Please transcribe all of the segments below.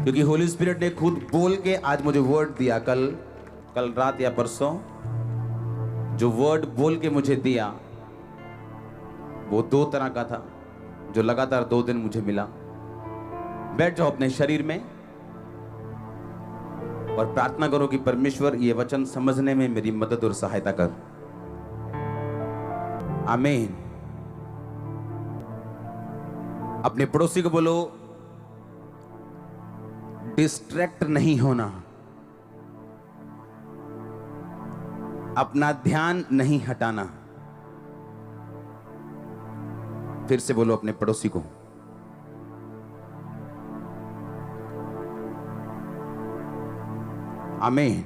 क्योंकि होली स्पिरिट ने खुद बोल के आज मुझे वर्ड दिया। कल रात या परसों जो वर्ड बोल के मुझे दिया वो 2 तरह का था, जो लगातार 2 दिन मुझे मिला। बैठ जाओ अपने शरीर में और प्रार्थना करो कि परमेश्वर ये वचन समझने में मेरी मदद और सहायता कर। आमीन। अपने पड़ोसी को बोलो, डिस्ट्रैक्ट नहीं होना, अपना ध्यान नहीं हटाना। फिर से बोलो अपने पड़ोसी को, आमीन।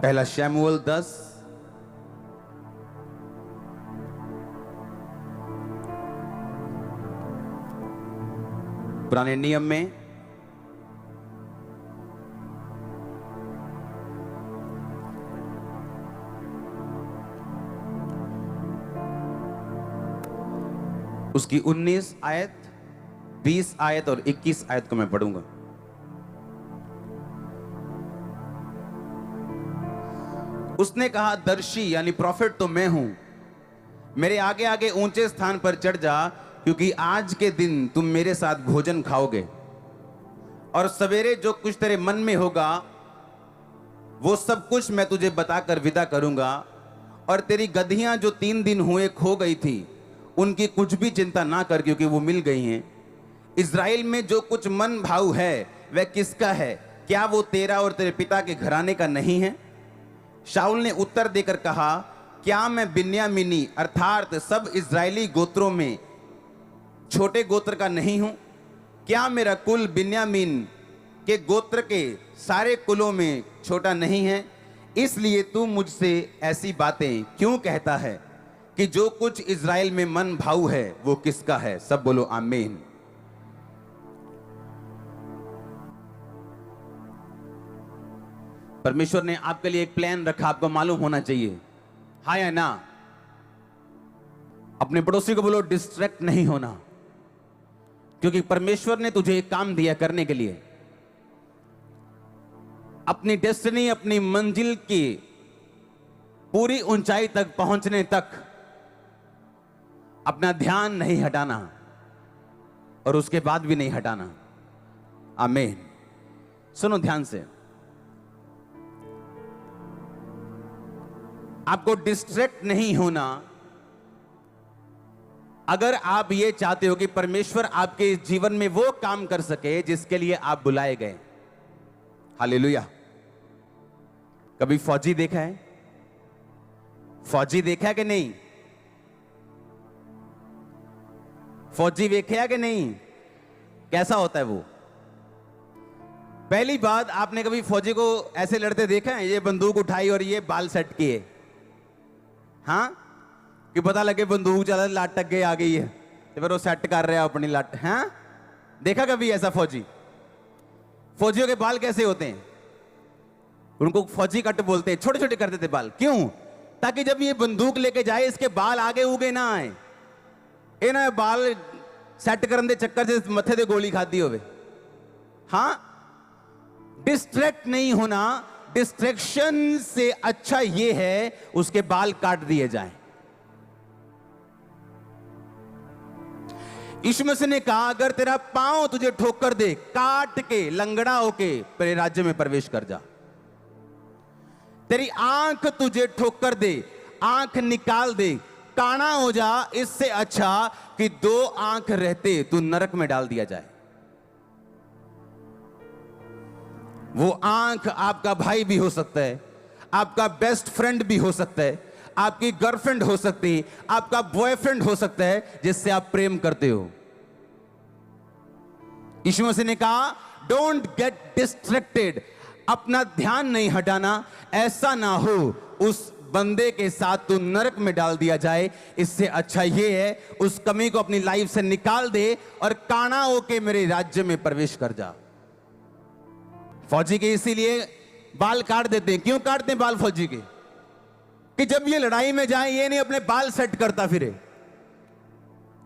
पहला शमूएल 10 पुराने नियम में उसकी 19 आयत, 20 आयत और 21 आयत को मैं पढ़ूंगा। उसने कहा, दर्शी यानी प्रॉफिट तो मैं हूं, मेरे आगे आगे ऊंचे स्थान पर चढ़ जा, क्योंकि आज के दिन तुम मेरे साथ भोजन खाओगे और सवेरे जो कुछ तेरे मन में होगा वो सब कुछ मैं तुझे बताकर विदा करूंगा। और तेरी गधियां जो 3 दिन हुए खो गई थी उनकी कुछ भी चिंता ना कर, क्योंकि वो मिल गई हैं। इज़राइल में जो कुछ मन भाव है वह किसका है? क्या वो तेरा और तेरे पिता के घराने का नहीं है? शाऊल ने उत्तर देकर कहा, क्या मैं बिन्यामीनी अर्थात सब इज़राइली गोत्रों में छोटे गोत्र का नहीं हूं? क्या मेरा कुल बिन्यामीन के गोत्र के सारे कुलों में छोटा नहीं है? इसलिए तू मुझसे ऐसी बातें क्यों कहता है कि जो कुछ इज़राइल में मन भाऊ है वो किसका है? सब बोलो आमीन। परमेश्वर ने आपके लिए एक प्लान रखा, आपको मालूम होना चाहिए, हाँ या ना? अपने पड़ोसी को बोलो, डिस्ट्रैक्ट नहीं होना, क्योंकि परमेश्वर ने तुझे एक काम दिया करने के लिए। अपनी डेस्टिनी, अपनी मंजिल की पूरी ऊंचाई तक पहुंचने तक अपना ध्यान नहीं हटाना और उसके बाद भी नहीं हटाना। आमीन। सुनो ध्यान से, आपको डिस्ट्रैक्ट नहीं होना अगर आप ये चाहते हो कि परमेश्वर आपके जीवन में वो काम कर सके जिसके लिए आप बुलाए गए। हालेलुया। कभी फौजी देखा है? फौजी देखा है कि नहीं? फौजी देखा कि नहीं? कैसा होता है वो? पहली बात, आपने कभी फौजी को ऐसे लड़ते देखा है? ये बंदूक उठाई और ये बाल सेट किए, हाँ, कि पता लगे बंदूक चला, लाट टक गई आ गई है, तो फिर वो सेट कर रहे हैं अपनी लाट। हाँ, देखा कभी ऐसा फौजी? फौजियों के बाल कैसे होते हैं? उनको फौजी कट बोलते हैं, छोटे छोटे कर देते बाल। क्यों? ताकि जब ये बंदूक लेके जाए इसके बाल आगे उगे ना आए, ये ना बाल सेट करने के चक्कर से मथे से गोली खाती होवे। हाँ, डिस्ट्रैक्ट नहीं होना। डिस्ट्रैक्शन से अच्छा ये है उसके बाल काट दिए जाएं। यीशु मसीह ने कहा, अगर तेरा पांव तुझे ठोकर दे, काट के लंगड़ा होके तेरे राज्य में प्रवेश कर जा। तेरी आंख तुझे ठोकर दे, आंख निकाल दे, काना हो जा, इससे अच्छा कि 2 आंख रहते तू नरक में डाल दिया जाए। वो आंख आपका भाई भी हो सकता है, आपका बेस्ट फ्रेंड भी हो सकता है, आपकी गर्लफ्रेंड हो सकती है, आपका बॉयफ्रेंड हो सकता है जिससे आप प्रेम करते हो। यीशु मसीह ने कहा, डोंट गेट डिस्ट्रैक्टेड, अपना ध्यान नहीं हटाना, ऐसा ना हो उस बंदे के साथ तू नरक में डाल दिया जाए। इससे अच्छा ये है उस कमी को अपनी लाइफ से निकाल दे और काना होके मेरे राज्य में प्रवेश कर जा। फौजी के इसीलिए बाल काट देते हैं। क्यों काटते हैं बाल फौजी के? कि जब ये लड़ाई में जाए ये नहीं अपने बाल सेट करता फिरे।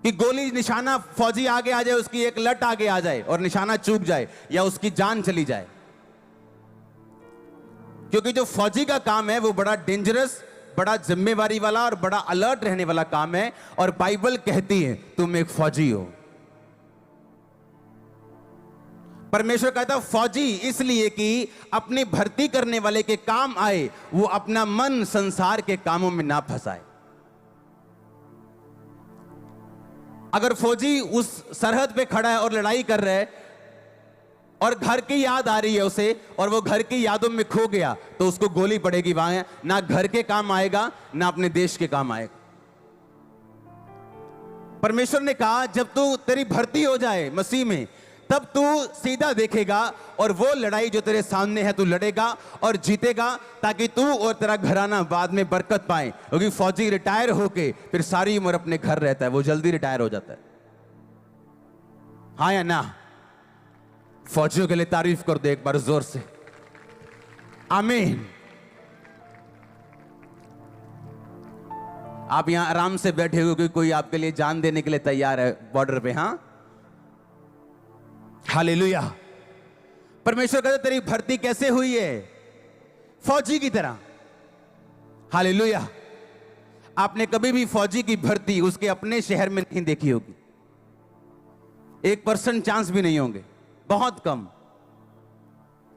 कि गोली निशाना फौजी आगे आ जाए, उसकी एक लट आगे आ जाए और निशाना चूक जाए या उसकी जान चली जाए। क्योंकि जो फौजी का काम है वो बड़ा डेंजरस, बड़ा जिम्मेवारी वाला और बड़ा अलर्ट रहने वाला काम है। और बाइबल कहती है तुम एक फौजी हो। परमेश्वर कहता फौजी इसलिए कि अपनी भर्ती करने वाले के काम आए, वो अपना मन संसार के कामों में ना फंसाए। अगर फौजी उस सरहद पे खड़ा है और लड़ाई कर रहा है और घर की याद आ रही है उसे और वो घर की यादों में खो गया, तो उसको गोली पड़ेगी, वहां ना घर के काम आएगा ना अपने देश के काम आएगा। परमेश्वर ने कहा जब तू तेरी भर्ती हो जाए मसीह में, तब तू सीधा देखेगा और वो लड़ाई जो तेरे सामने है तू लड़ेगा और जीतेगा, ताकि तू और तेरा घराना बाद में बरकत पाए। क्योंकि फौजी रिटायर होके फिर सारी उम्र अपने घर रहता है, वो जल्दी रिटायर हो जाता है। हाँ या ना? फौजियों के लिए तारीफ कर दो एक बार जोर से, आमीन। आप यहां आराम से बैठे हो क्योंकि कोई आपके लिए जान देने के लिए तैयार है बॉर्डर पे। हाँ, हालेलुया। परमेश्वर कहते तेरी भर्ती कैसे हुई है? फौजी की तरह। हालेलुया। आपने कभी भी फौजी की भर्ती उसके अपने शहर में नहीं देखी होगी, 1% चांस भी नहीं होंगे, बहुत कम।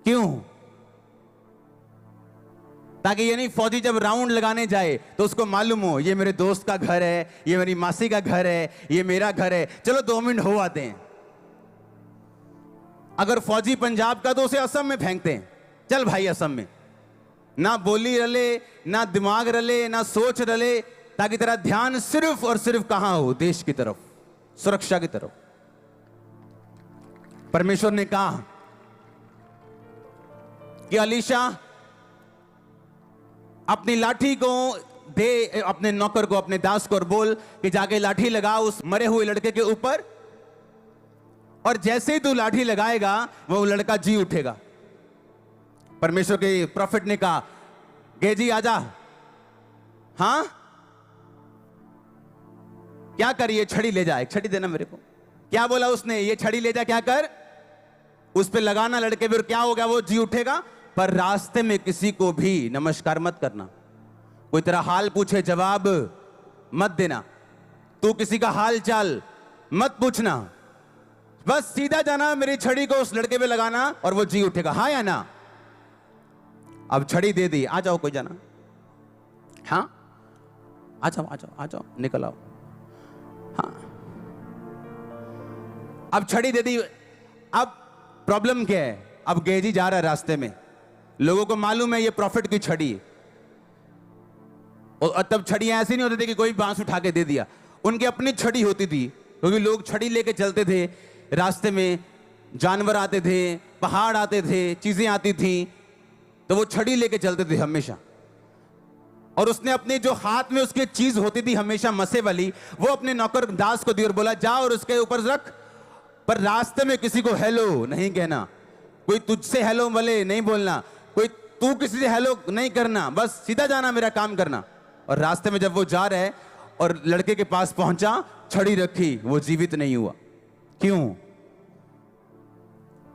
क्यों? ताकि यानी फौजी जब राउंड लगाने जाए तो उसको मालूम हो ये मेरे दोस्त का घर है, ये मेरी मासी का घर है, ये मेरा घर है, चलो 2 मिनट हो आते हैं। अगर फौजी पंजाब का तो उसे असम में फेंकते हैं, चल भाई असम में। ना बोली रले, ना दिमाग रले, ना सोच रले, ताकि तेरा ध्यान सिर्फ और सिर्फ कहां हो? देश की तरफ, सुरक्षा की तरफ। परमेश्वर ने कहा कि अलीशा अपनी लाठी को दे अपने नौकर को, अपने दास को, और बोल कि जाके लाठी लगा उस मरे हुए लड़के के ऊपर, और जैसे ही तू लाठी लगाएगा वो लड़का जी उठेगा। परमेश्वर के प्रॉफिट ने कहा गेजी आजा। हां, क्या कर? ये छड़ी ले जा, एक छड़ी देना मेरे को। क्या बोला उसने? ये छड़ी ले जा, क्या कर? उस पे लगाना लड़के पे, क्या हो गया? वो जी उठेगा। पर रास्ते में किसी को भी नमस्कार मत करना। कोई तेरा हाल पूछे जवाब मत देना। तू किसी का हाल चाल मत पूछना, बस सीधा जाना, मेरी छड़ी को उस लड़के पे लगाना और वो जी उठेगा। हाँ या ना? अब छड़ी दे दी, आ जाओ कोई जाना। हाँ, आ जाओ आ जाओ आ जाओ, निकल आओ। हाँ, अब छड़ी दे दी। अब प्रॉब्लम क्या है? अब गेजी जा रहा है रास्ते में, लोगों को मालूम है ये प्रॉफिट की छड़ी है। और तब छड़ियां ऐसी नहीं होती थी कि कोई बांस उठा के दे दिया, उनकी अपनी छड़ी होती थी। क्योंकि लोग छड़ी लेके चलते थे, रास्ते में जानवर आते थे, पहाड़ आते थे, चीजें आती थी, तो वो छड़ी लेके चलते थे हमेशा। और उसने अपने जो हाथ में उसकी चीज होती थी हमेशा मसे वाली, वो अपने नौकर दास को दी और बोला जा और उसके ऊपर रख। पर रास्ते में किसी को हेलो नहीं कहना, कोई तुझसे हेलो वाले नहीं बोलना, कोई तू किसी से हेलो नहीं करना, बस सीधा जाना, मेरा काम करना। और रास्ते में जब वो जा रहे और लड़के के पास पहुंचा, छड़ी रखी, वो जीवित नहीं हुआ। क्यों?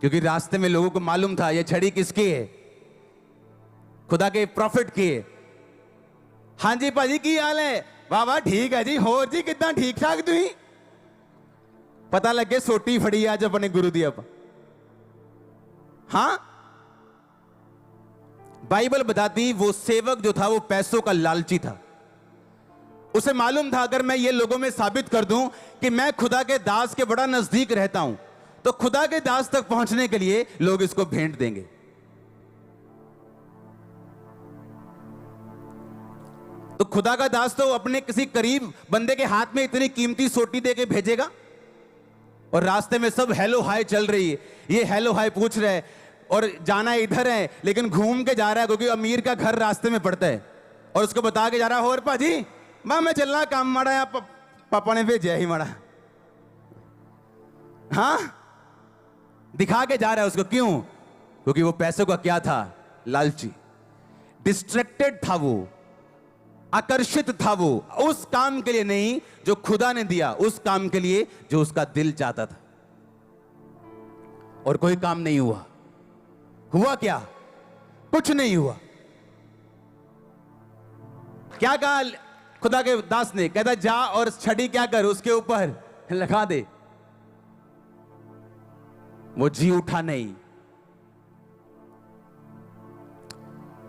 क्योंकि रास्ते में लोगों को मालूम था ये छड़ी किसकी है? खुदा के प्रॉफिट की है। हाँ जी भाजी की हाल है? वाह वाह ठीक है जी। होर जी कितना ठीक ठाक तुही? पता लगे सोटी फड़ी आज अपने गुरु दी। अब हाँ, बाइबल बताती वो सेवक जो था वो पैसों का लालची था। उसे मालूम था अगर मैं ये लोगों में साबित कर दूं कि मैं खुदा के दास के बड़ा नजदीक रहता हूं, तो खुदा के दास तक पहुंचने के लिए लोग इसको भेंट देंगे। तो खुदा का दास तो अपने किसी करीब बंदे के हाथ में इतनी कीमती सोटी दे के भेजेगा? और रास्ते में सब हेलो हाय चल रही है, ये हेलो हाय पूछ रहे हैं और जाना इधर है, लेकिन घूम के जा रहा है क्योंकि अमीर का घर रास्ते में पड़ता है, और उसको बता के जा रहा है और भाजी मैं चलना काम माड़ा या पापा ने भेजा ही माड़ा। हाँ, दिखा के जा रहा है उसको। क्यों? क्योंकि वो पैसों का क्या था? लालची, डिस्ट्रैक्टेड था वो। आकर्षित था वो उस काम के लिए नहीं जो खुदा ने दिया, उस काम के लिए जो उसका दिल चाहता था। और कोई काम नहीं हुआ। हुआ क्या? कुछ नहीं हुआ। क्या कहा खुदा के दास ने? कहता जा और छड़ी क्या कर, उसके ऊपर लगा दे। वो जी उठा नहीं।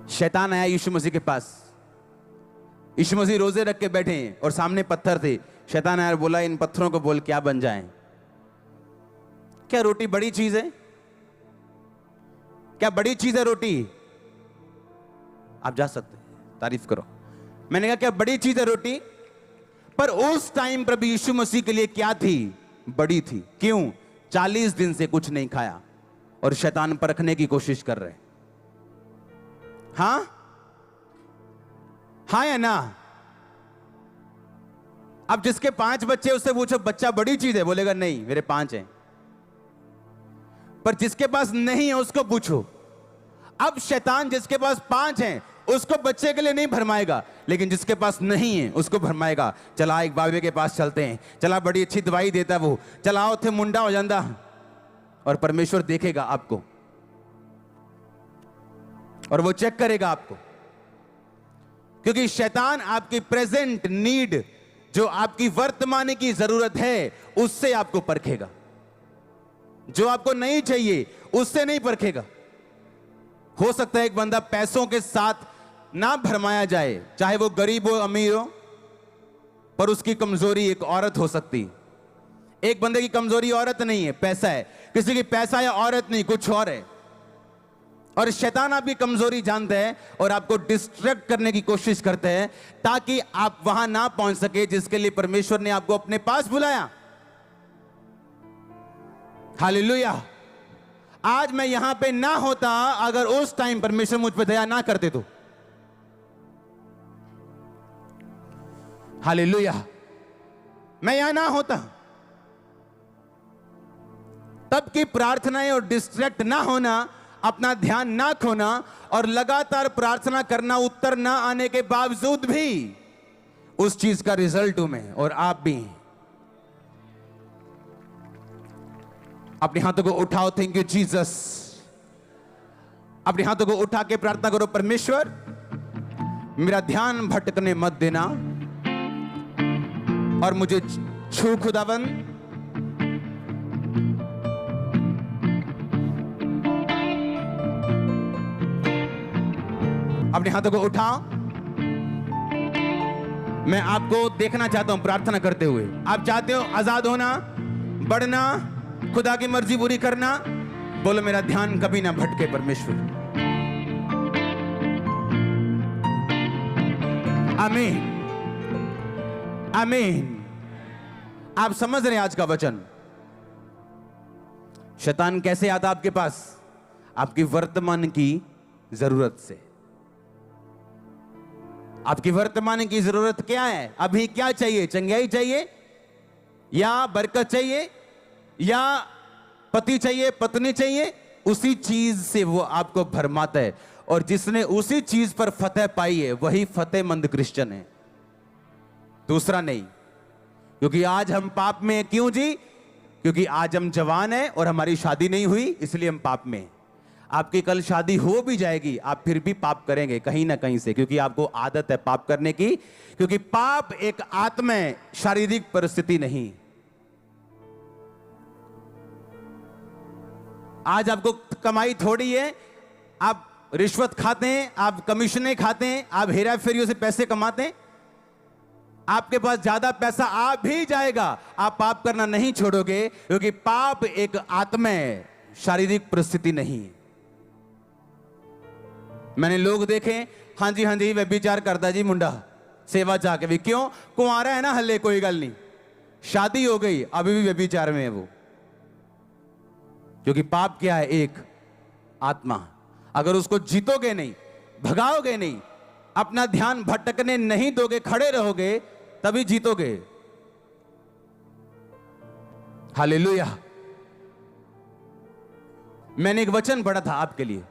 शैतान आया यीशु मसीह के पास। यीशु मसीह रोजे रख के बैठे हैं और सामने पत्थर थे। शैतान आया और बोला इन पत्थरों को बोल क्या बन जाएं। क्या रोटी बड़ी चीज है? क्या बड़ी चीज है रोटी? आप जा सकते हैं, तारीफ करो। मैंने कहा क्या बड़ी चीज है रोटी? पर उस टाइम प्रभु यीशु मसीह के लिए क्या थी? बड़ी थी। क्यों? 40 दिन से कुछ नहीं खाया और शैतान परखने की कोशिश कर रहे। हां हाँ या ना? अब जिसके 5 बच्चे उससे पूछो बच्चा बड़ी चीज है, बोलेगा नहीं मेरे 5 हैं। पर जिसके पास नहीं है उसको पूछो। अब शैतान जिसके पास 5 हैं उसको बच्चे के लिए नहीं भरमाएगा, लेकिन जिसके पास नहीं है उसको भरमाएगा। चला एक बाबे के पास चलते हैं, चला बड़ी अच्छी दवाई देता वो, चलाओ थे मुंडा हो जाता। और परमेश्वर देखेगा आपको और वो चेक करेगा आपको, क्योंकि शैतान आपकी प्रेजेंट नीड, जो आपकी वर्तमान की जरूरत है, उससे आपको परखेगा। जो आपको नहीं चाहिए उससे नहीं परखेगा। हो सकता है एक बंदा पैसों के साथ ना भरमाया जाए, चाहे वो गरीब हो अमीर हो, पर उसकी कमजोरी एक औरत हो सकती। एक बंदे की कमजोरी औरत नहीं है, पैसा है। किसी की पैसा या औरत नहीं, कुछ और है। और शैतान आपकी कमजोरी जानता है और आपको डिस्ट्रैक्ट करने की कोशिश करते हैं ताकि आप वहां ना पहुंच सके जिसके लिए परमेश्वर ने आपको अपने पास बुलाया। हालेलुया। आज मैं यहां पे ना होता अगर उस टाइम परमेश्वर मुझ पे दया ना करते तो। हालेलुया। मैं यहां ना होता। तब की प्रार्थनाएं और डिस्ट्रैक्ट ना होना, अपना ध्यान ना खोना और लगातार प्रार्थना करना, उत्तर ना आने के बावजूद भी उस चीज का रिजल्ट हूं मैं और आप भी। अपने हाथों को उठाओ। Thank you Jesus. अपने हाथों को उठा के प्रार्थना करो, परमेश्वर मेरा ध्यान भटकने मत देना और मुझे छू खुदावन। अपने हाथों को उठाओ। मैं आपको देखना चाहता हूं प्रार्थना करते हुए। आप चाहते हो आजाद होना, बढ़ना, खुदा की मर्जी पूरी करना। बोलो मेरा ध्यान कभी ना भटके परमेश्वर। आमीन, आमीन। आप समझ रहे हैं आज का वचन? शैतान कैसे आता आपके पास? आपकी वर्तमान की जरूरत से। आपकी वर्तमान की जरूरत क्या है? अभी क्या चाहिए? चंगाई चाहिए या बरकत चाहिए या पति चाहिए, पत्नी चाहिए? उसी चीज से वो आपको भरमाता है और जिसने उसी चीज पर फतेह पाई है वही फतेहमंद क्रिश्चियन है, दूसरा नहीं। क्योंकि आज हम पाप में हैं। क्यों जी? क्योंकि आज हम जवान हैं और हमारी शादी नहीं हुई, इसलिए हम पाप में हैं। आपकी कल शादी हो भी जाएगी, आप फिर भी पाप करेंगे कहीं ना कहीं से, क्योंकि आपको आदत है पाप करने की। क्योंकि पाप एक आत्मा है, शारीरिक परिस्थिति नहीं। आज आपको कमाई थोड़ी है, आप रिश्वत खाते हैं, आप कमीशनें खाते हैं, आप हेरा फेरियों से पैसे कमाते हैं। आपके पास ज्यादा पैसा आ भी जाएगा, आप पाप करना नहीं छोड़ोगे, क्योंकि पाप एक आत्मा है, शारीरिक परिस्थिति नहीं है। मैंने लोग देखे, हाँ जी व्यभिचार करता जी मुंडा, सेवा चाह के भी। क्यों? कुंवारा है ना, हल्ले कोई गल नहीं, शादी हो गई अभी भी व्यभिचार में है वो। क्योंकि पाप क्या है? एक आत्मा। अगर उसको जीतोगे नहीं, भगाओगे नहीं, अपना ध्यान भटकने नहीं दोगे, खड़े रहोगे, तभी जीतोगे। हालेलुया। मैंने एक वचन पढ़ा था आपके लिए।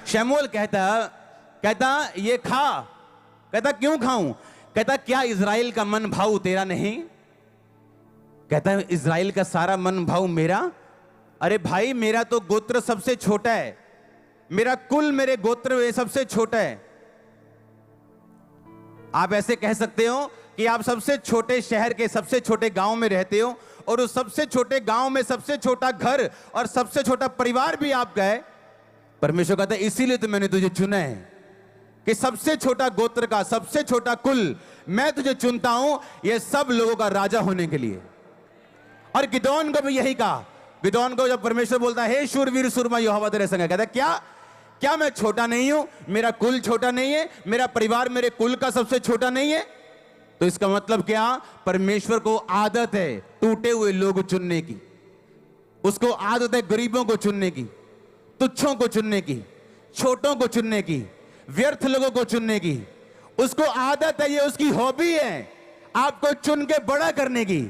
शमूएल कहता कहता ये खा। कहता क्यों खाऊं? कहता क्या इज़राइल का मन भाव तेरा नहीं? कहता है इज़राइल का सारा मन भाव मेरा। अरे भाई मेरा तो गोत्र सबसे छोटा है, मेरा कुल मेरे गोत्र में सबसे छोटा है। आप ऐसे कह सकते हो कि आप सबसे छोटे शहर के सबसे छोटे गांव में रहते हो और उस सबसे छोटे गांव में सबसे छोटा घर और सबसे छोटा परिवार भी आपका है। परमेश्वर कहता है इसीलिए तो मैंने तुझे चुना है कि सबसे छोटा गोत्र का सबसे छोटा कुल मैं तुझे चुनता हूं, ये सब लोगों का राजा होने के लिए। और गिदोन को भी यही कहा। गिदोन को जब परमेश्वर बोलता है हे शूरवीर सूरमा यहोवा तेरे संग है, कहता है क्या मैं छोटा नहीं हूं? मेरा कुल छोटा नहीं है? मेरा परिवार मेरे कुल का सबसे छोटा नहीं है? तो इसका मतलब क्या? परमेश्वर को आदत है टूटे हुए लोग चुनने की, उसको आदत है गरीबों को चुनने की, तुच्छों को चुनने की, छोटों को चुनने की, व्यर्थ लोगों को चुनने की। उसको आदत है, ये उसकी हॉबी है आपको चुन के बड़ा करने की।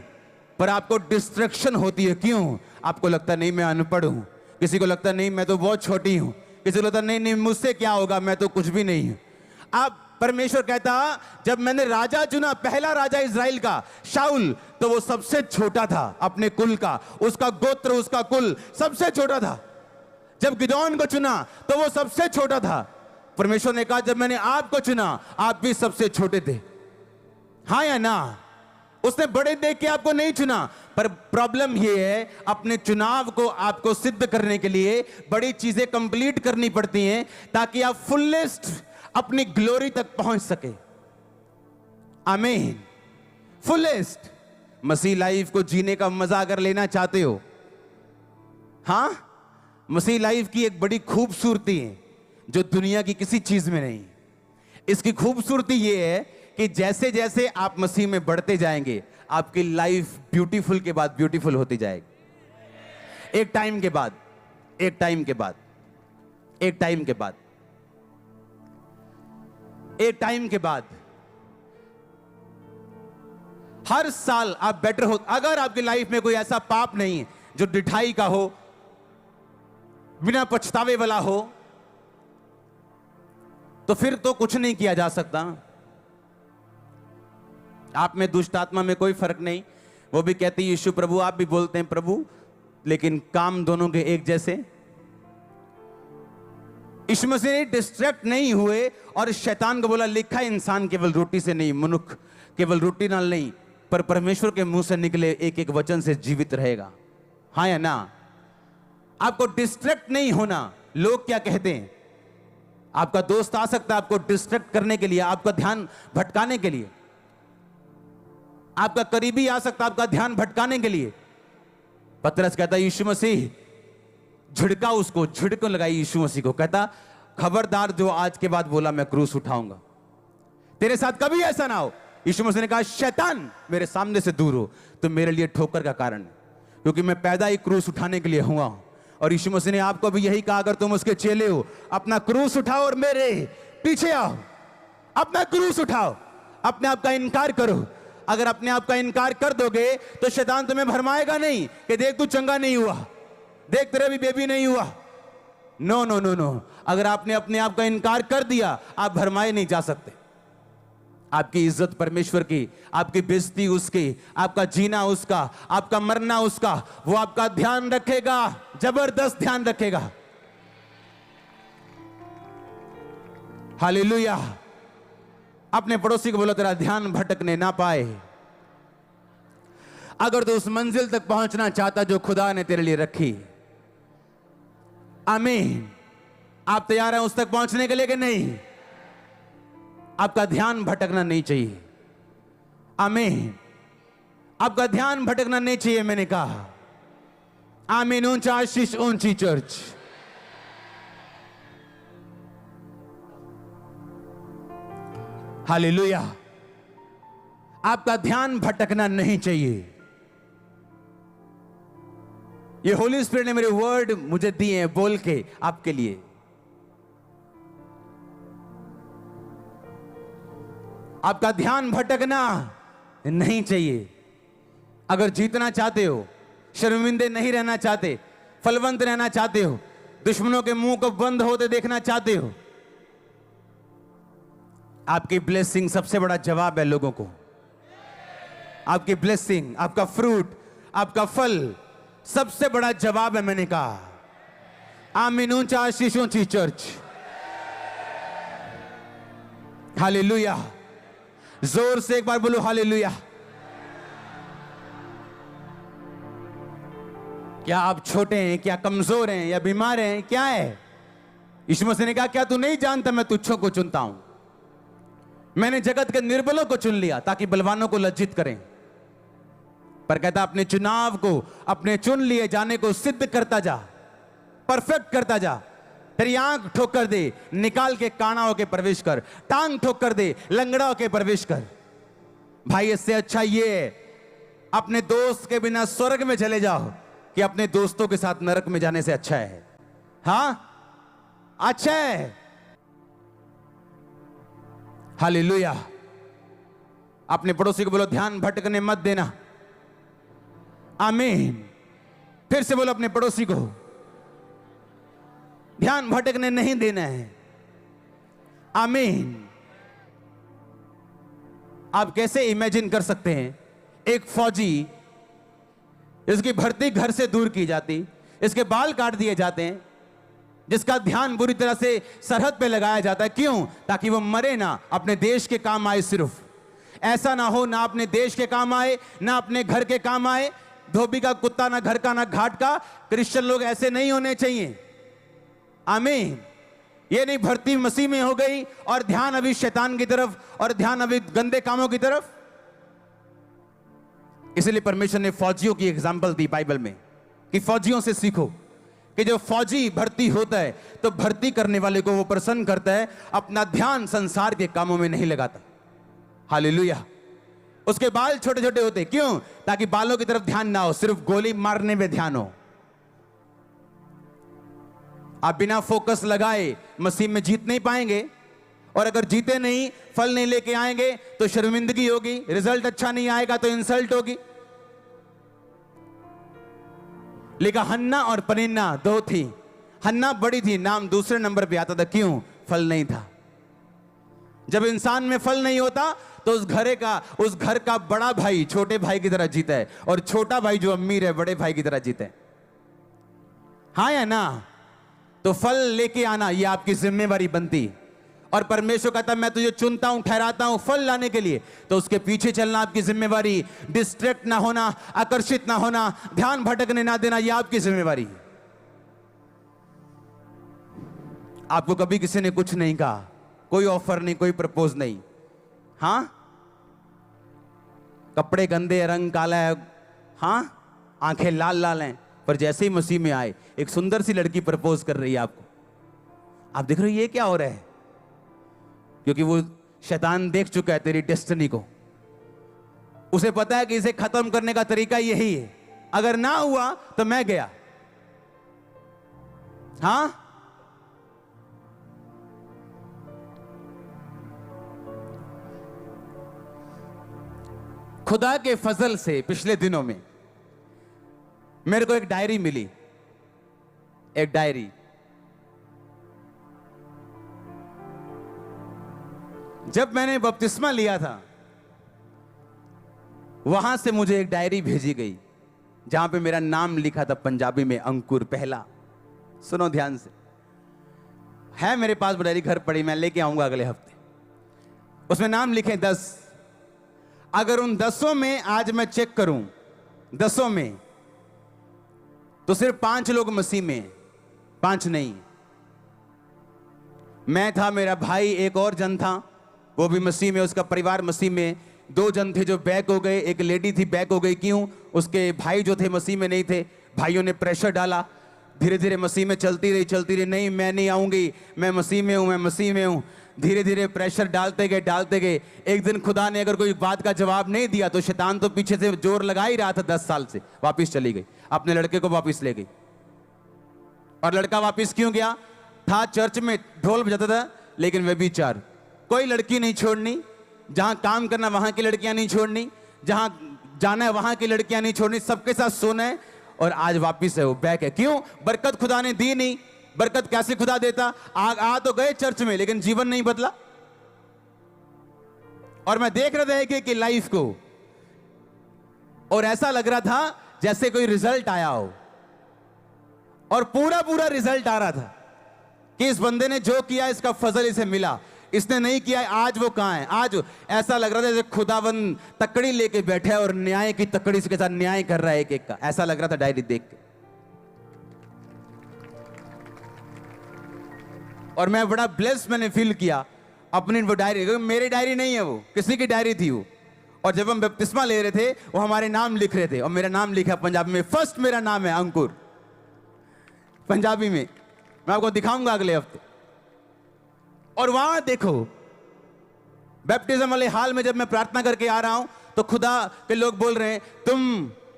पर आपको डिस्ट्रैक्शन होती है। क्यों? आपको लगता नहीं मैं अनपढ़ हूं, किसी को लगता नहीं मैं तो बहुत छोटी हूं, किसी को लगता नहीं मुझसे क्या होगा, मैं तो कुछ भी नहीं हूं। आप परमेश्वर कहता जब मैंने राजा चुना, पहला राजा इज़राइल का शाऊल, तो वो सबसे छोटा था अपने कुल का, उसका गोत्र उसका कुल सबसे छोटा था। जब गिदोन को चुना तो वो सबसे छोटा था। परमेश्वर ने कहा जब मैंने आपको चुना आप भी सबसे छोटे थे। हाँ या ना? उसने बड़े देख के आपको नहीं चुना। पर प्रॉब्लम ये है अपने चुनाव को आपको सिद्ध करने के लिए बड़ी चीजें कंप्लीट करनी पड़ती हैं ताकि आप फुलेस्ट अपनी ग्लोरी तक पहुंच सके। आमीन। फुलेस्ट मसीह लाइफ को जीने का मजा अगर लेना चाहते हो, हां, मसीह लाइफ की एक बड़ी खूबसूरती है जो दुनिया की किसी चीज में नहीं। इसकी खूबसूरती यह है कि जैसे जैसे आप मसीह में बढ़ते जाएंगे आपकी लाइफ ब्यूटीफुल के बाद ब्यूटीफुल होती जाएगी। एक टाइम के बाद एक टाइम के बाद एक टाइम के बाद एक टाइम के बाद हर साल आप बेटर हो। अगर आपकी लाइफ में कोई ऐसा पाप नहीं है जो डिठाई का हो, बिना पछतावे वाला हो, तो फिर तो कुछ नहीं किया जा सकता। आप में दुष्ट आत्मा में कोई फर्क नहीं। वो भी कहती है यीशु प्रभु, आप भी बोलते हैं प्रभु, लेकिन काम दोनों के एक जैसे। यीशु मसीह डिस्ट्रैक्ट नहीं हुए और शैतान को बोला लिखा है इंसान केवल रोटी से नहीं, मनुष्य केवल रोटी नाल नहीं, पर परमेश्वर के मुंह से निकले एक एक वचन से जीवित रहेगा। हाँ या ना? आपको डिस्ट्रैक्ट नहीं होना। लोग क्या कहते हैं? आपका दोस्त आ सकता है आपको डिस्ट्रैक्ट करने के लिए, आपका ध्यान भटकाने के लिए। आपका करीबी आ सकता है आपका ध्यान भटकाने के लिए। पतरस कहता है यीशु मसीह, झिड़का उसको, झिड़को लगाई यीशु मसीह को, कहता खबरदार जो आज के बाद बोला मैं क्रूस उठाऊंगा, तेरे साथ कभी ऐसा ना हो। यीशु मसीह ने कहा शैतान मेरे सामने से दूर हो, तो मेरे लिए ठोकर का कारण है, क्योंकि मैं पैदा ही क्रूस उठाने के लिए हुआ हूं। और यीशु मसीह ने आपको भी यही कहा, अगर तुम उसके चेले हो अपना क्रूस उठाओ और मेरे पीछे आओ। अपना क्रूस उठाओ, अपने आप का इनकार करो। अगर अपने आप का इनकार कर दोगे तो शैतान तुम्हें भरमाएगा नहीं कि देख तू चंगा नहीं हुआ, देख तेरा भी बेबी नहीं हुआ। नो नो नो नो, अगर आपने अपने आप का इनकार कर दिया आप भरमाए नहीं जा सकते। आपकी इज्जत परमेश्वर की, आपकी बेइज्जती उसकी, आपका जीना उसका, आपका मरना उसका। वो आपका ध्यान रखेगा, जबरदस्त ध्यान रखेगा। हालेलुया। अपने पड़ोसी को बोलो तेरा ध्यान भटकने ना पाए। अगर तो उस मंजिल तक पहुंचना चाहता जो खुदा ने तेरे लिए रखी। आमीन। आप तैयार हैं उस तक पहुंचने के लिए कि नहीं? आपका ध्यान भटकना नहीं चाहिए। आमीन। आपका ध्यान भटकना नहीं चाहिए, मैंने कहा। आमीन। ऊंचा आशीष, ऊंची चर्च। हालेलुया। आपका ध्यान भटकना नहीं चाहिए। ये होली स्पिरिट ने मेरे वर्ड मुझे दिए हैं बोल के आपके लिए। आपका ध्यान भटकना नहीं चाहिए। अगर जीतना चाहते हो, शर्मिंदे नहीं रहना चाहते, फलवंत रहना चाहते हो, दुश्मनों के मुंह को बंद होते देखना चाहते हो, आपकी ब्लेसिंग सबसे बड़ा जवाब है लोगों को। आपकी ब्लेसिंग, आपका फ्रूट, आपका फल सबसे बड़ा जवाब है। मैंने कहा आमीन। ऊंचा आशीष, ऊंची चर्च। हालेलुया। जोर से एक बार बोलो हालेलुया। क्या आप छोटे हैं, क्या कमजोर हैं, या बीमार हैं, क्या है? यीशु मसीह ने कहा क्या तू नहीं जानता मैं तुच्छों को चुनता हूं? मैंने जगत के निर्बलों को चुन लिया ताकि बलवानों को लज्जित करें। पर कहता अपने चुनाव को, अपने चुन लिए जाने को सिद्ध करता जा, परफेक्ट करता जा। तेरी आंख ठोक कर दे, निकाल के काना होके प्रवेश कर। टांग ठोक कर दे, लंगड़ा होके प्रवेश कर। भाई इससे अच्छा ये है अपने दोस्त के बिना स्वर्ग में चले जाओ कि अपने दोस्तों के साथ नरक में जाने से अच्छा है। हां, अच्छा है। हालेलुया। अपने पड़ोसी को बोलो ध्यान भटकने मत देना। आमीन। फिर से बोलो अपने पड़ोसी को ध्यान भटकने नहीं देना है। आमीन। आप कैसे इमेजिन कर सकते हैं एक फौजी, इसकी भर्ती घर से दूर की जाती, इसके बाल काट दिए जाते हैं, जिसका ध्यान बुरी तरह से सरहद पे लगाया जाता है। क्यों? ताकि वो मरे ना, अपने देश के काम आए। सिर्फ ऐसा ना हो ना अपने देश के काम आए ना अपने घर के काम आए। धोबी का कुत्ता ना घर का ना घाट का। क्रिश्चियन लोग ऐसे नहीं होने चाहिए। आमीन। ये नहीं भर्ती मसीह में हो गई और ध्यान अभी शैतान की तरफ और ध्यान अभी गंदे कामों की तरफ। इसलिए परमेश्वर ने फौजियों की एग्जाम्पल दी बाइबल में कि फौजियों से सीखो कि जो फौजी भर्ती होता है तो भर्ती करने वाले को वो प्रसन्न करता है, अपना ध्यान संसार के कामों में नहीं लगाता। हालेलुया। उसके बाल छोटे छोटे होते, क्यों? ताकि बालों की तरफ ध्यान ना हो, सिर्फ गोली मारने में ध्यान हो। आप बिना फोकस लगाए मसीह में जीत नहीं पाएंगे, और अगर जीते नहीं, फल नहीं लेके आएंगे तो शर्मिंदगी होगी, रिजल्ट अच्छा नहीं आएगा तो इंसल्ट होगी। लेकिन हन्ना और पनिन्ना दो थी। हन्ना बड़ी थी, नाम दूसरे नंबर पे आता था। क्यों? फल नहीं था। जब इंसान में फल नहीं होता तो उस घर का बड़ा भाई छोटे भाई की तरह जीता है, और छोटा भाई जो अमीर है बड़े भाई की तरह जीता है। हाँ या ना? तो फल लेके आना ये आपकी जिम्मेवारी बनती। और परमेश्वर कहता मैं तुझे चुनता हूं, ठहराता हूं फल लाने के लिए, तो उसके पीछे चलना आपकी जिम्मेवारी। डिस्ट्रैक्ट ना होना, आकर्षित ना होना, ध्यान भटकने ना देना, यह आपकी जिम्मेवारी। आपको कभी किसी ने कुछ नहीं कहा, कोई ऑफर नहीं, कोई प्रपोज नहीं। हां, कपड़े गंदे, रंग काला है, हां, आंखें लाल लाल हैं, पर जैसे ही मसीह में आए एक सुंदर सी लड़की प्रपोज कर रही है आपको। आप देख रहे हो ये क्या हो रहा है? क्योंकि वो शैतान देख चुका है तेरी डेस्टिनी को। उसे पता है कि इसे खत्म करने का तरीका यही है, अगर ना हुआ तो मैं गया। हां, खुदा के फजल से पिछले दिनों में मेरे को एक डायरी मिली। एक डायरी, जब मैंने बपतिस्मा लिया था वहां से मुझे एक डायरी भेजी गई जहां पे मेरा नाम लिखा था पंजाबी में, अंकुर पहला। सुनो ध्यान से, है मेरे पास वो डायरी, घर पड़ी, मैं लेके आऊंगा अगले हफ्ते। उसमें नाम लिखे 10। अगर उन 10 में आज मैं चेक करूं, 10 में तो सिर्फ 5 लोग मसीह में, 5 नहीं। मैं था, मेरा भाई, एक और जन था, वो भी मसीह में, उसका परिवार मसीह में। 2 जन थे जो बैक हो गए, एक लेडी थी बैक हो गई। क्यों? उसके भाई जो थे मसीह में नहीं थे। भाइयों ने प्रेशर डाला, धीरे धीरे मसीह में चलती रही। नहीं, मैं नहीं आऊंगी, मैं मसीह में हूं, मैं मसीह में हूं। धीरे धीरे प्रेशर डालते गए। एक दिन खुदा ने अगर कोई बात का जवाब नहीं दिया तो शैतान तो पीछे से जोर लगा ही रहा था 10 साल से। वापिस चली गई, अपने लड़के को वापिस ले गई। और लड़का वापिस क्यों गया? था चर्च में, ढोल बजाता था, लेकिन वे भी 4। कोई लड़की नहीं छोड़नी, जहां काम करना वहां की लड़कियां नहीं छोड़नी, जहां जाना है वहां की लड़कियां नहीं छोड़नी, सबके साथ सोना है। और आज वापिस है, वो बैक है। क्यों? बरकत खुदा ने दी नहीं। बरकत कैसे खुदा देता? आ तो गए चर्च में, लेकिन जीवन नहीं बदला। और मैं देख रहा था कि लाइफ को, और ऐसा लग रहा था जैसे कोई रिजल्ट आया हो, और पूरा पूरा रिजल्ट आ रहा था कि इस बंदे ने जो किया इसका फजल इसे मिला, इसने नहीं किया आज वो कहां है। आज ऐसा लग रहा था जैसे खुदावंद तकड़ी लेके बैठा है और न्याय की तकड़ी के साथ न्याय कर रहा है एक एक का, ऐसा लग रहा था डायरी देख के। और मैं बड़ा ब्लेस्ड मैंने फील किया अपनी वो डायरी, मेरी डायरी नहीं है वो, किसी की डायरी थी वो। और जब हम बपतिस्मा ले रहे थे वो हमारे नाम लिख रहे थे, और मेरा नाम लिखा पंजाबी में, फर्स्ट मेरा नाम है अंकुर पंजाबी में, मैं आपको दिखाऊंगा अगले हफ्ते। और वहां देखो बैप्टिज्म वाले हाल में जब मैं प्रार्थना करके आ रहा हूं तो खुदा के लोग बोल रहे हैं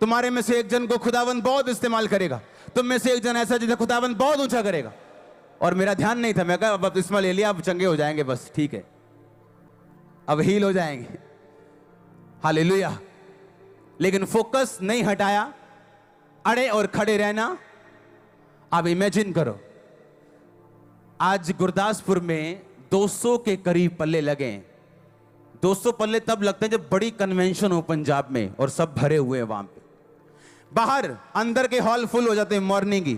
तुम्हारे में से एक जन को खुदावंद बहुत इस्तेमाल करेगा, तुम में से एक जन ऐसा जिसे खुदावंद बहुत ऊंचा करेगा। और मेरा ध्यान नहीं था, मैं कहा बपतिस्मा ले लिया अब चंगे हो जाएंगे, बस ठीक है अब हील हो जाएंगे, हालेलुया। लेकिन फोकस नहीं हटाया, अड़े और खड़े रहना। अब इमेजिन करो आज गुरदासपुर में 200 के करीब पल्ले लगे। 200 पल्ले तब लगते हैं जब बड़ी कन्वेंशन हो पंजाब में और सब भरे हुए हैं वहां पे, बाहर अंदर के हॉल फुल हो जाते हैं मॉर्निंग की।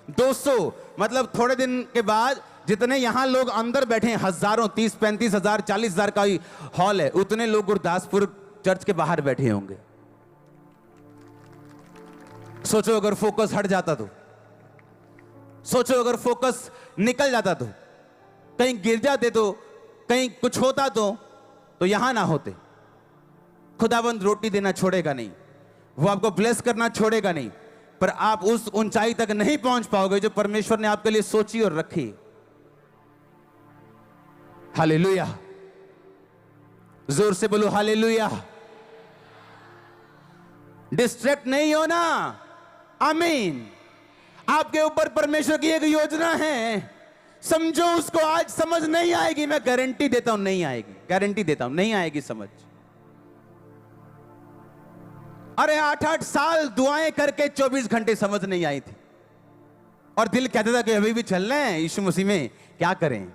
200 मतलब थोड़े दिन के बाद जितने यहां लोग अंदर बैठे हैं, हजारों, 30-35 हजार, 40 हजार का ही हॉल है, उतने लोग गुरदासपुर चर्च के बाहर बैठे होंगे। सोचो अगर फोकस हट जाता तो, सोचो अगर फोकस निकल जाता तो, कहीं गिर जाते तो, कहीं कुछ होता तो यहां ना होते। खुदाबंद रोटी देना छोड़ेगा नहीं, वो आपको ब्लेस करना छोड़ेगा नहीं, पर आप उस ऊंचाई तक नहीं पहुंच पाओगे जो परमेश्वर ने आपके लिए सोची और रखी। हालेलुया, जोर से बोलो हालेलुया। डिस्ट्रैक्ट नहीं होना, आमीन। आपके ऊपर परमेश्वर की एक योजना है, समझो उसको। आज समझ नहीं आएगी, मैं गारंटी देता हूं नहीं आएगी, गारंटी देता हूं नहीं आएगी समझ। अरे 8-8 साल दुआएं करके 24 घंटे समझ नहीं आई थी, और दिल कहता था कि अभी भी चल रहे हैं यीशु मसीह में, क्या करें।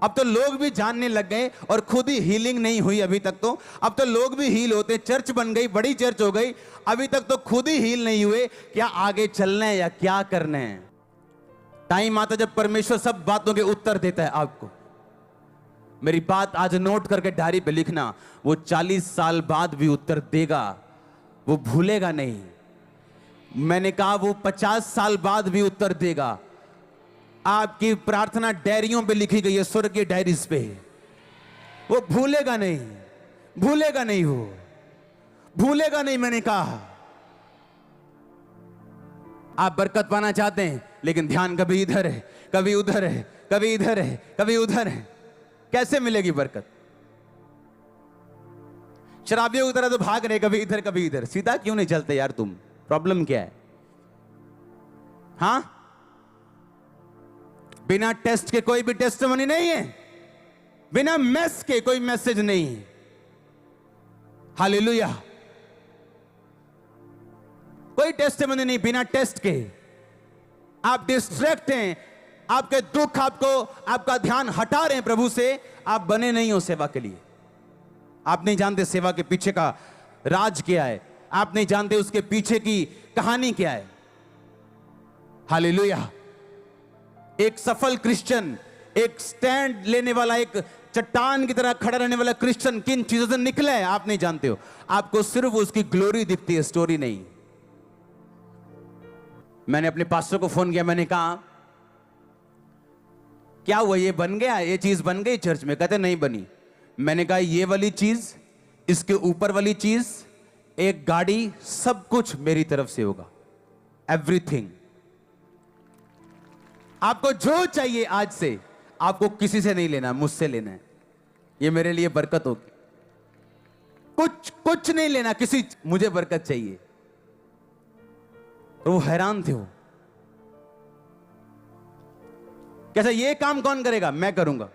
अब तो लोग भी जानने लग गए और खुद ही हीलिंग नहीं हुई अभी तक तो। अब तो लोग भी हील होते, चर्च बन गई, बड़ी चर्च हो गई, अभी तक तो खुद ही हील नहीं हुए। क्या आगे चलना है या क्या करना है। टाइम आता जब परमेश्वर सब बातों के उत्तर देता है आपको। मेरी बात आज नोट करके डायरी पे लिखना, वो 40 साल बाद भी उत्तर देगा, वो भूलेगा नहीं। मैंने कहा वो 50 साल बाद भी उत्तर देगा। आपकी प्रार्थना डायरियों पे लिखी गई है, स्वर्ग की डायरीज पे, वो भूलेगा नहीं, भूलेगा नहीं, वो भूलेगा नहीं। मैंने कहा आप बरकत पाना चाहते हैं, लेकिन ध्यान कभी इधर है, कभी उधर है, कभी इधर है, कभी उधर है, कैसे मिलेगी बरकत। शराबियों की तरह तो भाग रहे, कभी इधर कभी इधर। सीधा क्यों नहीं चलते यार तुम, प्रॉब्लम क्या है। हां, बिना टेस्ट के कोई भी टेस्टिमनी नहीं है, बिना मैस के कोई मैसेज नहीं है। हालेलुया, कोई टेस्टिमनी नहीं बिना टेस्ट के। आप डिस्ट्रैक्ट हैं, आपके दुख आपको, आपका ध्यान हटा रहे हैं प्रभु से। आप बने नहीं हो सेवा के लिए। आप नहीं जानते सेवा के पीछे का राज क्या है, आप नहीं जानते उसके पीछे की कहानी क्या है। हालेलुया। एक सफल क्रिश्चियन, एक स्टैंड लेने वाला, एक चट्टान की तरह खड़ा रहने वाला क्रिश्चियन किन चीजों से निकला है आप नहीं जानते हो। आपको सिर्फ उसकी ग्लोरी दिखती है, स्टोरी नहीं। मैंने अपने पास्टर को फोन किया, मैंने कहा क्या हुआ, ये बन गया, ये चीज बन गई चर्च में। कहते नहीं बनी। मैंने कहा ये वाली चीज, इसके ऊपर वाली चीज, एक गाड़ी, सब कुछ मेरी तरफ से होगा, एवरीथिंग। आपको जो चाहिए आज से, आपको किसी से नहीं लेना, मुझसे लेना है। ये मेरे लिए बरकत होगी। कुछ नहीं लेना किसी, मुझे बरकत चाहिए। और वो हैरान थे, वो कैसा, ये काम कौन करेगा, मैं करूंगा।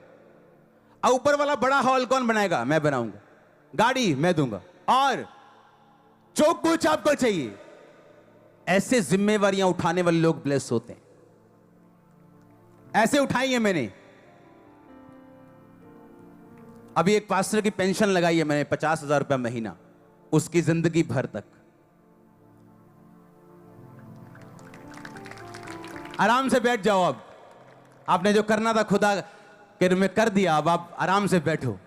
और ऊपर वाला बड़ा हॉल कौन बनाएगा, मैं बनाऊंगा। गाड़ी मैं दूंगा, और जो कुछ आपको चाहिए। ऐसे जिम्मेवारियां उठाने वाले लोग ब्लेस होते हैं। ऐसे उठाई है मैंने। अभी एक पास्टर की पेंशन लगाई है मैंने 50,000 रुपया महीना, उसकी जिंदगी भर तक। आराम से बैठ जाओ। अब आपने जो करना था खुदा के में कर दिया, अब आप आराम से बैठो।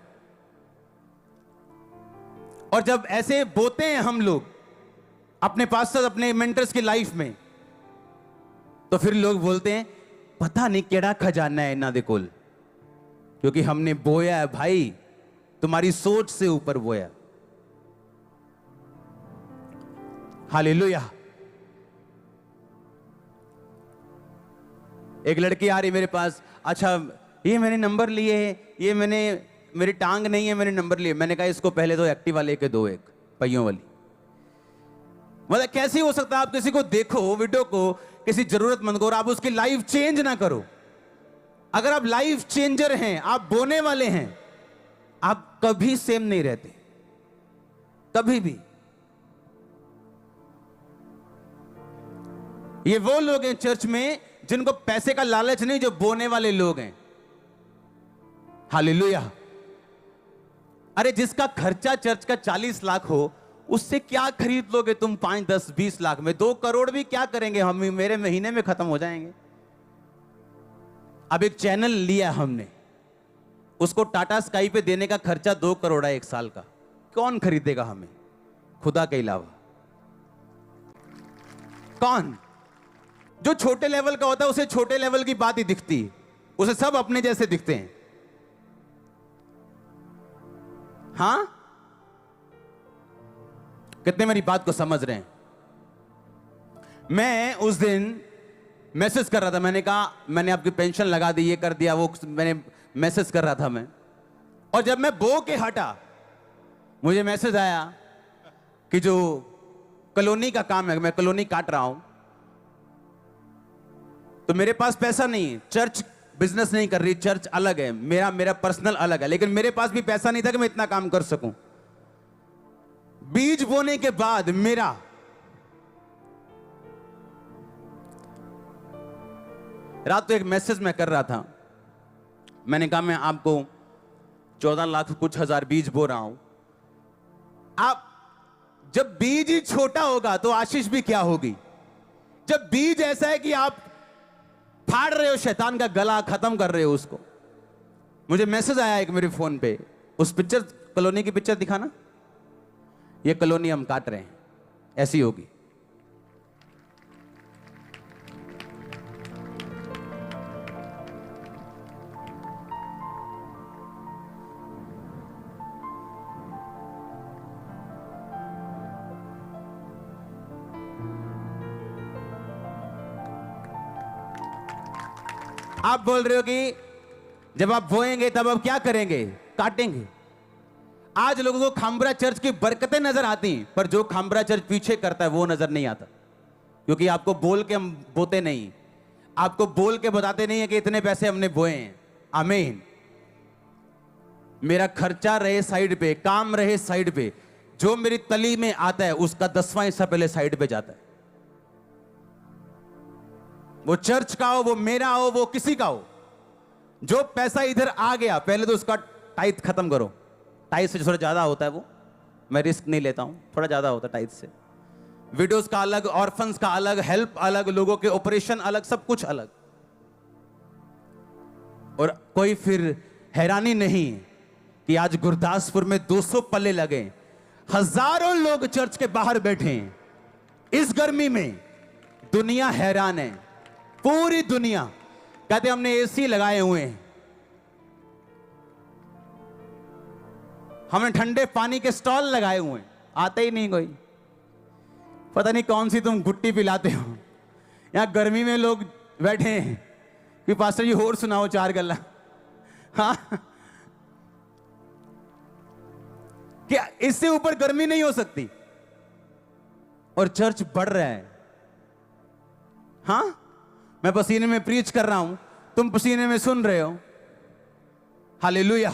और जब ऐसे बोते हैं हम लोग अपने पास्टर, अपने मेंटर्स की लाइफ में, तो फिर लोग बोलते हैं पता नहीं केड़ा खजाना है इन्हां दे कोल, क्योंकि हमने बोया है भाई, तुम्हारी सोच से ऊपर बोया। हालेलुया। एक लड़की आ रही मेरे पास, अच्छा ये मैंने नंबर लिए, ये मेरी टांग नहीं है, मैंने नंबर लिए। मैंने कहा इसको पहले तो एक्टिवा लेके दो, एक पहियों वाली। मतलब कैसे हो सकता है आप किसी को देखो, वीडियो को, किसी जरूरतमंद को, और आप उसकी लाइफ चेंज ना करो। अगर आप लाइफ चेंजर हैं, आप बोने वाले हैं, आप कभी सेम नहीं रहते, कभी भी। ये वो लोग हैं चर्च में जिनको पैसे का लालच नहीं, जो बोने वाले लोग हैं। हालेलुया। अरे जिसका खर्चा चर्च का 40 लाख हो, उससे क्या खरीद लोगे तुम 5, 10, 20 लाख में? 2 करोड़ भी क्या करेंगे हम, मेरे महीने में खत्म हो जाएंगे। अब एक चैनल लिया हमने, उसको टाटा स्काई पे देने का खर्चा 2 करोड़ है 1 साल का। कौन खरीदेगा हमें खुदा के अलावा? कौन? जो छोटे लेवल का होता है उसे छोटे लेवल की बात ही दिखती है, उसे सब अपने जैसे दिखते हैं। हां, कितने मेरी बात को समझ रहे हैं? मैं उस दिन मैसेज कर रहा था, मैंने कहा मैंने आपकी पेंशन लगा दी, ये कर दिया, वो मैंने मैसेज कर रहा था मैं। और जब मैं बो के हटा, मुझे मैसेज आया कि जो कॉलोनी का काम है, मैं कॉलोनी काट रहा हूं, तो मेरे पास पैसा नहीं है। चर्च बिजनेस नहीं कर रही, चर्च अलग है, मेरा पर्सनल अलग है, लेकिन मेरे पास भी पैसा नहीं था कि मैं इतना काम कर सकूं। बीज बोने के बाद मेरा रात को एक मैसेज मैं कर रहा था, मैंने कहा मैं आपको 14 लाख कुछ हजार बीज बो रहा हूं। आप जब बीज ही छोटा होगा तो आशीष भी क्या होगी? जब बीज ऐसा है कि आप फाड़ रहे हो शैतान का गला, खत्म कर रहे हो उसको। मुझे मैसेज आया एक मेरे फोन पे, उस पिक्चर, कॉलोनी की पिक्चर दिखाना, ये कॉलोनी हम काट रहे हैं, ऐसी होगी। आप बोल रहे हो कि जब आप बोएंगे तब आप क्या करेंगे? काटेंगे। आज लोगों को खामबरा चर्च की बरकतें नजर आती हैं, पर जो खामबरा चर्च पीछे करता है वो नजर नहीं आता, क्योंकि आपको बोल के हम बोते नहीं, आपको बोल के बताते नहीं है कि इतने पैसे हमने बोए हैं। आमीन। मेरा खर्चा रहे साइड पे, काम रहे साइड पे, जो मेरी तली में आता है उसका 10वां हिस्सा पहले साइड पे जाता है। वो चर्च का हो, वो मेरा हो, वो किसी का हो, जो पैसा इधर आ गया पहले तो उसका टाइथ खत्म करो। टाइथ से थोड़ा ज्यादा होता है वो, मैं रिस्क नहीं लेता हूं, थोड़ा ज्यादा होता है टाइथ से। विडोज का अलग, ऑर्फन्स का अलग, हेल्प अलग, लोगों के ऑपरेशन अलग, सब कुछ अलग। और कोई फिर हैरानी नहीं कि आज गुरदासपुर में 200 पल्ले लगे, हजारों लोग चर्च के बाहर बैठे हैं इस गर्मी में। दुनिया हैरान है, पूरी दुनिया। कहते हमने एसी लगाए हुए हैं, हमने ठंडे पानी के स्टॉल लगाए हुए हैं, आते ही नहीं कोई। पता नहीं कौन सी तुम गुट्टी पिलाते हो। यहां गर्मी में लोग बैठे हैं कि पास्टर जी और सुनाओ 4 गल्ला। हाँ, क्या इससे ऊपर गर्मी नहीं हो सकती? और चर्च बढ़ रहा है। हाँ, मैं पसीने में प्रीच कर रहा हूं, तुम पसीने में सुन रहे हो। हालेलुया।